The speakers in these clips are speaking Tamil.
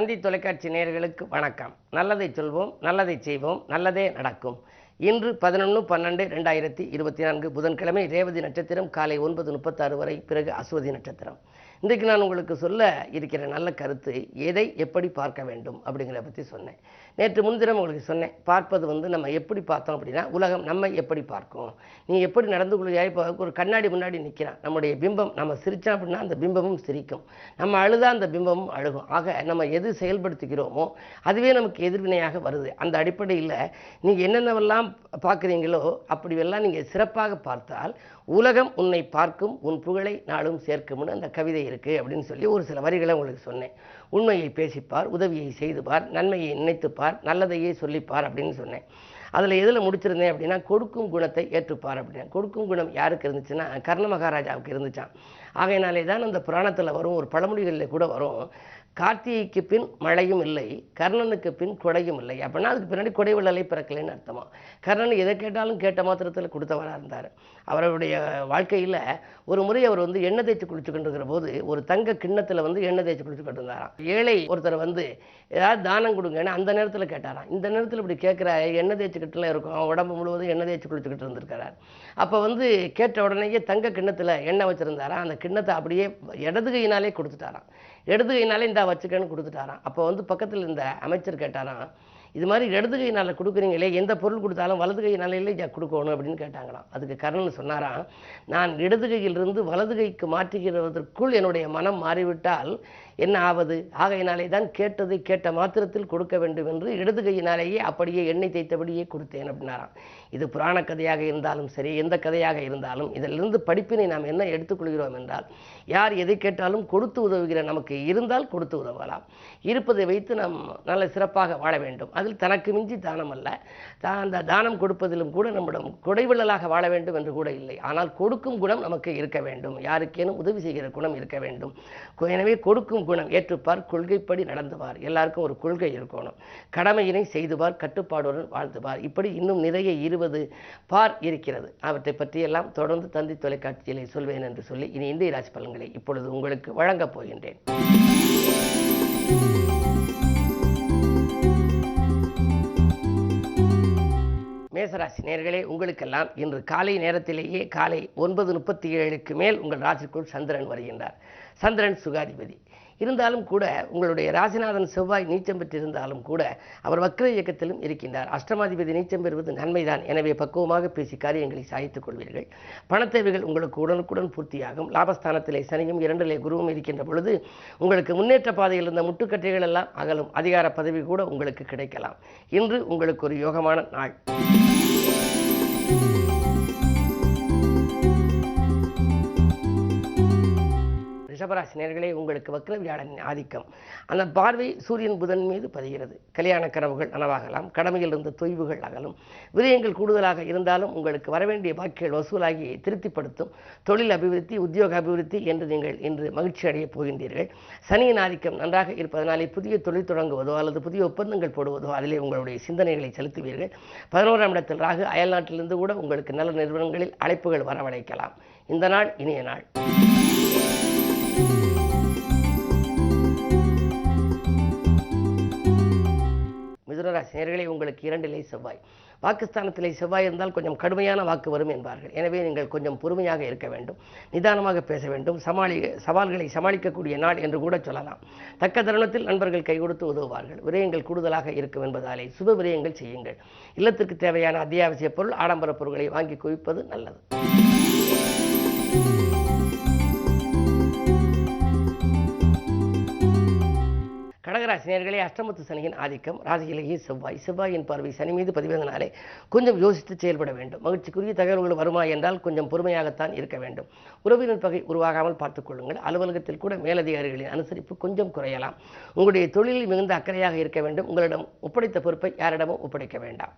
தந்தி தொலைக்காட்சி நேயர்களுக்கு வணக்கம். நல்லதை சொல்வோம், நல்லதை செய்வோம், நல்லதே நடக்கும். இன்று 11/12/2024 புதன்கிழமை, ரேவதி நட்சத்திரம், காலை 9:36 வரை, பிறகு அஸ்வதி நட்சத்திரம். இன்றைக்கு நான் உங்களுக்கு சொல்ல இருக்கிற நல்ல கருத்து, எதை எப்படி பார்க்க வேண்டும் அப்படிங்கிறத பற்றி சொன்னேன். நேற்று முன்தினம் உங்களுக்கு சொன்னேன், பார்ப்பது நம்ம எப்படி பார்த்தோம் அப்படின்னா, உலகம் நம்மை எப்படி பார்க்கும். நீ எப்படி நடந்து கொள்ளியா? இப்போ ஒரு கண்ணாடி முன்னாடி நிற்கிறான், நம்முடைய பிம்பம். நம்ம சிரித்தோம் அப்படின்னா அந்த பிம்பமும் சிரிக்கும், நம்ம அழுதா அந்த பிம்பமும் அழுகும். ஆக நம்ம எது செயல்படுத்துகிறோமோ அதுவே நமக்கு எதிர்வினையாக வருது. அந்த அடிப்படையில் நீங்கள் என்னென்னவெல்லாம் பார்க்குறீங்களோ அப்படியெல்லாம் நீங்கள் சிறப்பாக பார்த்தால் உலகம் உன்னை பார்க்கும், உன் புகழை நாளும் சேர்க்கும்னு அந்த கவிதை இருக்குது அப்படின்னு சொல்லி ஒரு சில வரிகளை உங்களுக்கு சொன்னேன். உண்மையை பேசிப்பார், உதவியை செய்துப்பார், நன்மையை நினைத்துப்பார், நல்லதையே சொல்லிப்பார் அப்படின்னு சொன்னேன். அதில் எதில் முடிச்சிருந்தேன் அப்படின்னா, கொடுக்கும் குணத்தை ஏற்றுப்பார் அப்படின்னா. கொடுக்கும் குணம் யாருக்கு இருந்துச்சுன்னா, கர்ண மகாராஜாவுக்கு இருந்துச்சான். ஆகையினாலே தான் அந்த புராணத்தில் வரும், ஒரு பழமொழிகளில் கூட வரும், கார்த்திகைக்கு பின் மழையும் இல்லை, கர்ணனுக்கு பின் கொடையும் இல்லை. அப்படின்னா அதுக்கு பின்னாடி கொடை வள்ளலை பிறக்கலைன்னு அர்த்தமா. கர்ணன் எதை கேட்டாலும் கேட்ட மாத்திரத்தில் கொடுத்தவராக இருந்தார். அவருடைய வாழ்க்கையில் ஒரு முறை அவர் எண்ணெய் தேய்ச்சி குளிச்சுக்கிட்டு இருக்கிற போது ஒரு தங்க கிண்ணத்தில் எண்ணெய் தேய்ச்சி குளிச்சுக்கிட்டு இருந்தாராம். ஏழை ஒருத்தர் ஏதாவது தானம் கொடுங்கன்னு அந்த நேரத்தில் கேட்டாராம். இந்த நேரத்தில் இப்படி கேட்குற, எண்ணெய் தேய்ச்சிக்கிட்டுலாம் இருக்கும், அவன் உடம்பு முழுவதும் எண்ணெய் தேய்ச்சி குளிச்சுக்கிட்டு இருந்திருக்கிறார். அப்போ கேட்ட உடனேயே தங்க கிண்ணத்தில் எண்ணெய் வச்சுருந்தாராம். அந்த கிண்ணத்தை அப்படியே இடது கையினாலே கொடுத்துட்டாராம். இடது கையினாலே இந்த வச்சுக்கன்னு கொடுத்துட்டாராம். அப்போ பக்கத்தில் இந்த அமைச்சர் கேட்டாராம், இது மாதிரி இடது கையினால் கொடுக்குறீங்களே, எந்த பொருள் கொடுத்தாலும் வலது கையினாலே கொடுக்கணும் அப்படின்னு கேட்டாங்களாம். அதுக்கு கர்ணன் சொன்னாராம், நான் இடது கையிலிருந்து வலது கைக்கு மாற்றுகிறதற்குள் என்னுடைய மனம் மாறிவிட்டால் என்ன ஆவது? ஆகையினாலே தான் கேட்டதை கேட்ட மாத்திரத்தில் கொடுக்க வேண்டும் என்று இடது கையினாலேயே அப்படியே எண்ணெய் தேய்த்தபடியே கொடுத்தேன் அப்படின்னாராம். இது புராண கதையாக இருந்தாலும் சரி, எந்த கதையாக இருந்தாலும் இதிலிருந்து படிப்பினை நாம் என்ன எடுத்துக்கொள்கிறோம் என்றால், யார் எதை கேட்டாலும் கொடுத்து உதவுகிற நமக்கு இருந்தால் கொடுத்து உதவலாம். இருப்பதை வைத்து நாம் நல்ல சிறப்பாக வாழ வேண்டும். அதில் தனக்கு மிஞ்சி தானம் அல்ல, அந்த தானம் கொடுப்பதிலும் கூட நம்மிடம் கொடைவள்ளலாக வாழ வேண்டும் என்று கூட இல்லை. ஆனால் கொடுக்கும் குணம் நமக்கு இருக்க வேண்டும், யாருக்கேனும் உதவி செய்கிற குணம் இருக்க வேண்டும். எனவே கொடுக்கும் குணம் ஏற்றுப்பார், கொள்கைப்படி நடந்துவார். எல்லாருக்கும் ஒரு கொள்கை இருக்கணும். கடமையினை செய்துவார், கட்டுப்பாடுடன் வாழ்ந்துவார். இப்படி இன்னும் நிறைய 20 பார் இருக்கிறது. அவற்றை பற்றியெல்லாம் தொடர்ந்து தந்தி தொலைக்காட்சியிலே சொல்வேன் என்று சொல்லி இனி இந்திய ராசி பலன்களை இப்பொழுது உங்களுக்கு வழங்கப் போகின்றேன். மேசராசி நேயர்களே, உங்களுக்கெல்லாம் இன்று காலை நேரத்திலேயே காலை 9:37க்கு மேல் உங்கள் ராசிக்குள் சந்திரன் வருகின்றார். சந்திரன் சுகாதிபதி இருந்தாலும் கூட, உங்களுடைய ராசிநாதன் செவ்வாய் நீச்சம் பெற்றிருந்தாலும் கூட அவர் வக்ர இயக்கத்திலும் இருக்கின்றார். அஷ்டமாதிபதி நீச்சம் பெறுவது நன்மைதான். எனவே பக்குவமாக பேசி காரியங்களை சாய்த்துக் கொள்வீர்கள். பணத்தேவைகள் உங்களுக்கு உடனுக்குடன் பூர்த்தியாகும். லாபஸ்தானத்திலே சனியும் 2லே குருவும் இருக்கின்ற பொழுது உங்களுக்கு முன்னேற்ற பாதையில் இருந்த முட்டுக்கட்டைகள் எல்லாம் அகலும். அதிகார பதவி கூட உங்களுக்கு கிடைக்கலாம். இன்று உங்களுக்கு ஒரு யோகமான நாள். ரிஷபராசி நேயர்களே, உங்களுக்கு வக்ர வியாழனின் ஆதிக்கம், அந்த பார்வை சூரியன் புதன் மீது பதிகிறது. கல்யாண கனவுகள் நனவாகலாம், கடமையில் இருந்த தொய்வுகள் அகலும், விரயங்கள் கூடுதலாக இருந்தாலும் உங்களுக்கு வரவேண்டிய பாக்கிகள் வசூலாகி திருப்திப்படுத்தும். தொழில் அபிவிருத்தி, உத்தியோக அபிவிருத்தி என்று நீங்கள் இன்று மகிழ்ச்சி அடைய போகின்றீர்கள். சனியின் ஆதிக்கம் நன்றாக இருப்பதனாலே புதிய தொழில் தொடங்குவதோ அல்லது புதிய ஒப்பந்தங்கள் போடுவதோ அதிலே உங்களுடைய சிந்தனைகளை செலுத்துவீர்கள். 11ஆம் இடத்தில் ராகு, அயல்நாட்டிலிருந்து கூட உங்களுக்கு நல்ல நிறுவனங்களில் அழைப்புகள் வரவழைக்கலாம். இந்த நாள் இனிய நாள். மிதுனராசி நேயர்களே, உங்களுக்கு 2லே செவ்வாய். பாகிஸ்தானத்திலே செவ்வாய் இருந்தால் கொஞ்சம் கடுமையான வாக்கு வரும் என்பார்கள். எனவே நீங்கள் கொஞ்சம் பொறுமையாக இருக்க வேண்டும், நிதானமாக பேச வேண்டும். சவால்களை சமாளிக்கக்கூடிய நாள் என்று கூட சொல்லலாம். தக்க தருணத்தில் நண்பர்கள் கை கொடுத்து உதவுவார்கள். விரயங்கள் கூடுதலாக இருக்கும் என்பதாலே சுப விரயங்கள் செய்யுங்கள். இல்லத்திற்கு தேவையான அத்தியாவசிய பொருள், ஆடம்பர பொருட்களை வாங்கி குவிப்பது நல்லது. கடகராசி நேயர்களே, அஷ்டமத்து சனியின் ஆதிக்கம், ராசியிலேயே செவ்வாயின் பார்வை சனி மீது பதிவதனாலே கொஞ்சம் யோசித்து செயல்பட வேண்டும். மகிழ்ச்சிக்குரிய தகவல்கள் வருமா என்றால் கொஞ்சம் பொறுமையாகத்தான் இருக்க வேண்டும். உறவினர் பகை உருவாகாமல் பார்த்துக் கொள்ளுங்கள். அலுவலகத்தில் கூட மேலதிகாரிகளின் அனுசரிப்பு கொஞ்சம் குறையலாம். உங்களுடைய தொழிலில் மிகுந்த அக்கறையாக இருக்க வேண்டும். உங்களிடம் ஒப்படைத்த பொறுப்பை யாரிடமும் ஒப்படைக்க வேண்டாம்.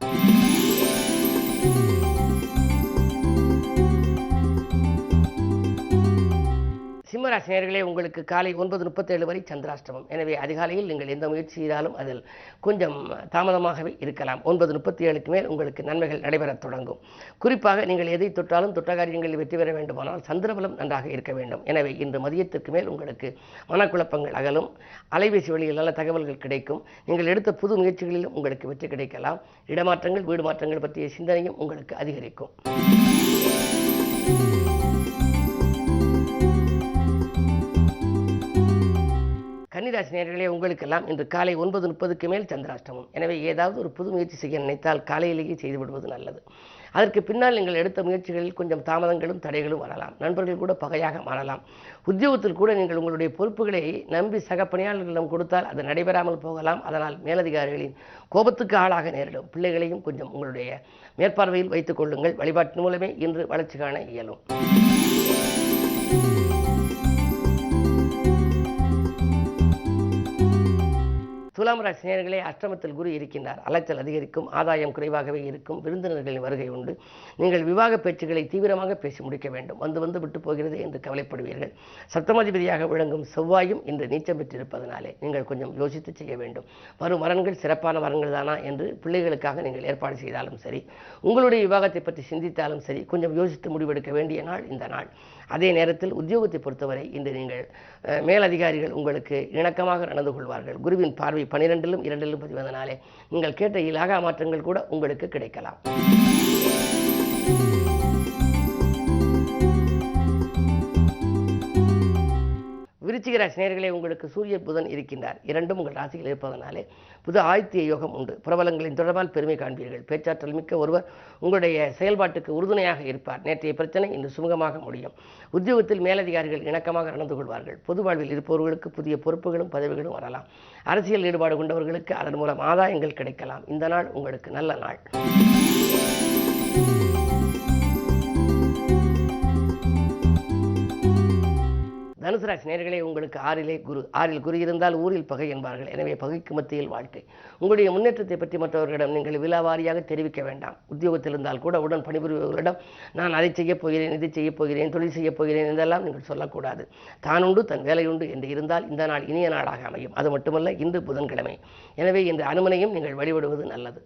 சிம்ம ராசி நேயர்களே, உங்களுக்கு காலை 9:37 வரை சந்திராஷ்டமம். எனவே அதிகாலையில் நீங்கள் எந்த முயற்சி செய்தாலும் அதில் கொஞ்சம் தாமதமாகவே இருக்கலாம். 9:37க்கு மேல் உங்களுக்கு நன்மைகள் நடைபெறத் தொடங்கும். குறிப்பாக நீங்கள் எதை தொட்டாலும் தொட்ட காரியங்களில் வெற்றி பெற வேண்டுமானால் சந்திரபலம் நன்றாக இருக்க வேண்டும். எனவே இன்று மதியத்திற்கு மேல் உங்களுக்கு மனக்குழப்பங்கள் அகலும். அலைபேசி வழியில் நல்ல தகவல்கள் கிடைக்கும். நீங்கள் எடுத்த புது முயற்சிகளிலும் உங்களுக்கு வெற்றி கிடைக்கலாம். இடமாற்றங்கள், வீடு மாற்றங்கள் பற்றிய சிந்தனையும் உங்களுக்கு அதிகரிக்கும். கன்னிராசி நேயர்களே, உங்களுக்கெல்லாம் இன்று காலை 9:30க்கு மேல் சந்திராஷ்டமம். எனவே ஏதாவது ஒரு புது முயற்சி செய்ய நினைத்தால் காலையிலேயே செய்துவிடுவது நல்லது. அதற்கு பின்னால் நீங்கள் எடுத்த முயற்சிகளில் கொஞ்சம் தாமதங்களும் தடைகளும் வரலாம். நண்பர்கள் கூட பகையாக மாறலாம். உத்தியோகத்தில் கூட நீங்கள் உங்களுடைய பொறுப்புகளை நம்பி சக பணியாளர்களிடம் கொடுத்தால் அது நடைபெறாமல் போகலாம். அதனால் மேலதிகாரிகளின் கோபத்துக்கு ஆளாக நேரிடும். பிள்ளைகளையும் கொஞ்சம் உங்களுடைய மேற்பார்வையில் வைத்துக் கொள்ளுங்கள். வழிபாட்டின் மூலமே இன்று வளர்ச்சி காண இயலும். துலாம் ராசி நேயர்களே, அஷ்டமத்தில் குரு இருக்கின்றார். அலைச்சல் அதிகரிக்கும். ஆதாயம் குறைவாகவே இருக்கும். விருந்தினர்களின் வருகை உண்டு. நீங்கள் விவாக பேச்சுக்களை தீவிரமாக பேசி முடிக்க வேண்டும். வந்து விட்டு போகிறது என்று கவலைப்படுவீர்கள். சப்தமாதிபதியாக விளங்கும் செவ்வாயும் இன்று நீச்சம் பெற்றிருப்பதனாலே நீங்கள் கொஞ்சம் யோசித்து செய்ய வேண்டும். வரும் வரன்கள் சிறப்பான வரன்கள் தானா என்று பிள்ளைகளுக்காக நீங்கள் ஏற்பாடு செய்தாலும் சரி, உங்களுடைய விவாகத்தை பற்றி சிந்தித்தாலும் சரி, கொஞ்சம் யோசித்து முடிவெடுக்க வேண்டிய நாள் இந்த நாள். அதே நேரத்தில் உத்தியோகத்தை பொறுத்தவரை இன்று நீங்கள் மேலதிகாரிகள் உங்களுக்கு இணக்கமாக நடந்து கொள்வார்கள். குருவின் பார்வை 12லும் 2லும் பதிவதனாலே நீங்கள் கேட்ட இலாகா மாற்றங்கள் கூட உங்களுக்கு கிடைக்கலாம். விருச்சிக ராசி நேயர்களே, உங்களுக்கு சூரிய புதன் இருக்கின்றார். இரண்டும் உங்கள் ராசியில் இருப்பதனாலே புது ஆதித்ய யோகம் உண்டு. பிரபலங்களின் தொடர்பால் பெருமை காண்பீர்கள். பேச்சாற்றல் மிக்க ஒருவர் உங்களுடைய செயல்பாட்டுக்கு உறுதுணையாக இருப்பார். நேற்றைய பிரச்சனை இன்று சுமூகமாக முடியும். உத்தியோகத்தில் மேலதிகாரிகள் இணக்கமாக நடந்து கொள்வார்கள். பொது வாழ்வில் இருப்பவர்களுக்கு புதிய பொறுப்புகளும் பதவிகளும் வரலாம். அரசியல் ஈடுபாடு கொண்டவர்களுக்கு அதன் மூலம் ஆதாயங்கள் கிடைக்கலாம். இந்த நாள் உங்களுக்கு நல்ல நாள். தனுசு ராசி நேயர்களே, உங்களுக்கு ஆறில் குரு இருந்தால் ஊரில் பகை என்பார்கள். எனவே பகைக்கு மத்தியில் வாழ்க்கை. உங்களுடைய முன்னேற்றத்தை பற்றி மற்றவர்களிடம் நீங்கள் விலாவாரியாக தெரிவிக்க வேண்டாம். உத்தியோகத்தில் இருந்தால் கூட உடன் பணிபுரிபவர்களிடம் நான் அதை செய்யப் போகிறேன், இதை செய்யப் போகிறேன், தொழில் செய்யப் போகிறேன் என்றெல்லாம் நீங்கள் சொல்லக்கூடாது. தானுண்டு தன் வேலையுண்டு என்று இருந்தால் இந்த நாள் இனிய நாளாக அமையும். அது மட்டுமல்ல, இன்று புதன்கிழமை. எனவே இந்த அனுமனையும் நீங்கள் வழிபடுவது நல்லது.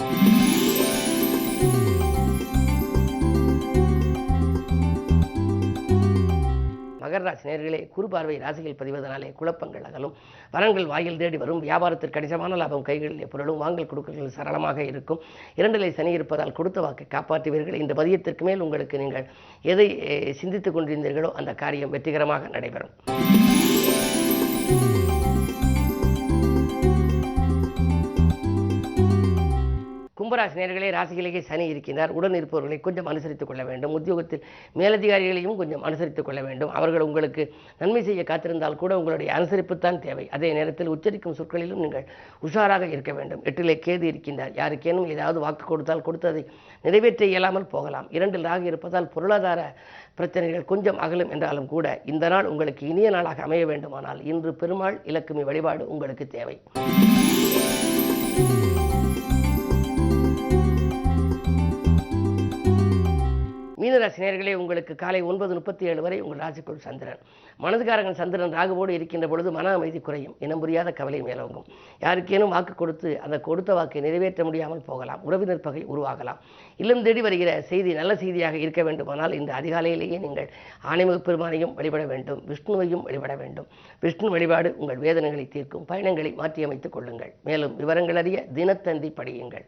மகர ராசி நேயர்களே, குரு பார்வை ராசிகள் பதிவதனாலே குழப்பங்கள் அகலும். வரன்கள் வாயில் தேடி வரும். வியாபாரத்திற்கு கணிசமான லாபம் கைகளில் பொருளும். வாங்கல் கொடுக்கல்கள் சரளமாக இருக்கும். 2லே சனி இருப்பதால் கொடுத்த வாக்கை காப்பாற்றுவீர்கள். இந்த மதியத்திற்கு மேல் உங்களுக்கு நீங்கள் எதை சிந்தித்துக் கொண்டிருந்தீர்களோ அந்த காரியம் வெற்றிகரமாக நடைபெறும். கும்பராசி நேயர்களே, ராசிகளிலே சனி இருக்கின்றார். உடன் இருப்பவர்களை கொஞ்சம் அனுசரித்துக் கொள்ள வேண்டும். உத்தியோகத்தில் மேலதிகாரிகளையும் கொஞ்சம் அனுசரித்துக் கொள்ள வேண்டும். அவர்கள் உங்களுக்கு நன்மை செய்ய காத்திருந்தால் கூட உங்களுடைய அனுசரிப்புத்தான் தேவை. அதே நேரத்தில் உச்சரிக்கும் சொற்களிலும் நீங்கள் உஷாராக இருக்க வேண்டும். 8லே கேது இருக்கின்றார். யாருக்கேனும் ஏதாவது வாக்கு கொடுத்தால் கொடுத்ததை நிறைவேற்ற இயலாமல் போகலாம். 2ல் ராகு இருப்பதால் பொருளாதார பிரச்சனைகள் கொஞ்சம் அகலும் என்றாலும் கூட இந்த நாள் உங்களுக்கு இனிய நாளாக அமைய வேண்டுமானால் இன்று பெருமாள் இலக்குமி வழிபாடு உங்களுக்கு தேவை. மீனராசி நேயர்களே, உங்களுக்கு காலை 9:37 வரை உங்கள் ராசிக்குள் சந்திரன். மனதுக்காரகன் சந்திரன் ராகுவோடு இருக்கின்ற பொழுது மன அமைதி குறையும். இனம் புரியாத கவலை மேலோங்கும். யாருக்கேனும் வாக்கு கொடுத்து அந்த கொடுத்த வாக்கை நிறைவேற்ற முடியாமல் போகலாம். உறவினர் பகை உருவாகலாம். இல்லம் தேடி வருகிற செய்தி நல்ல செய்தியாக இருக்க வேண்டுமானால் இந்த அதிகாலையிலேயே நீங்கள் ஆணைமுக பெருமானையும் வழிபட வேண்டும். விஷ்ணுவையும் வழிபட வேண்டும். விஷ்ணு வழிபாடு உங்கள் வேதனைகளை தீர்க்கும். பயணங்களை மாற்றியமைத்துக் கொள்ளுங்கள். மேலும் விவரங்கள் அறிய தினத்தந்தி படியுங்கள்.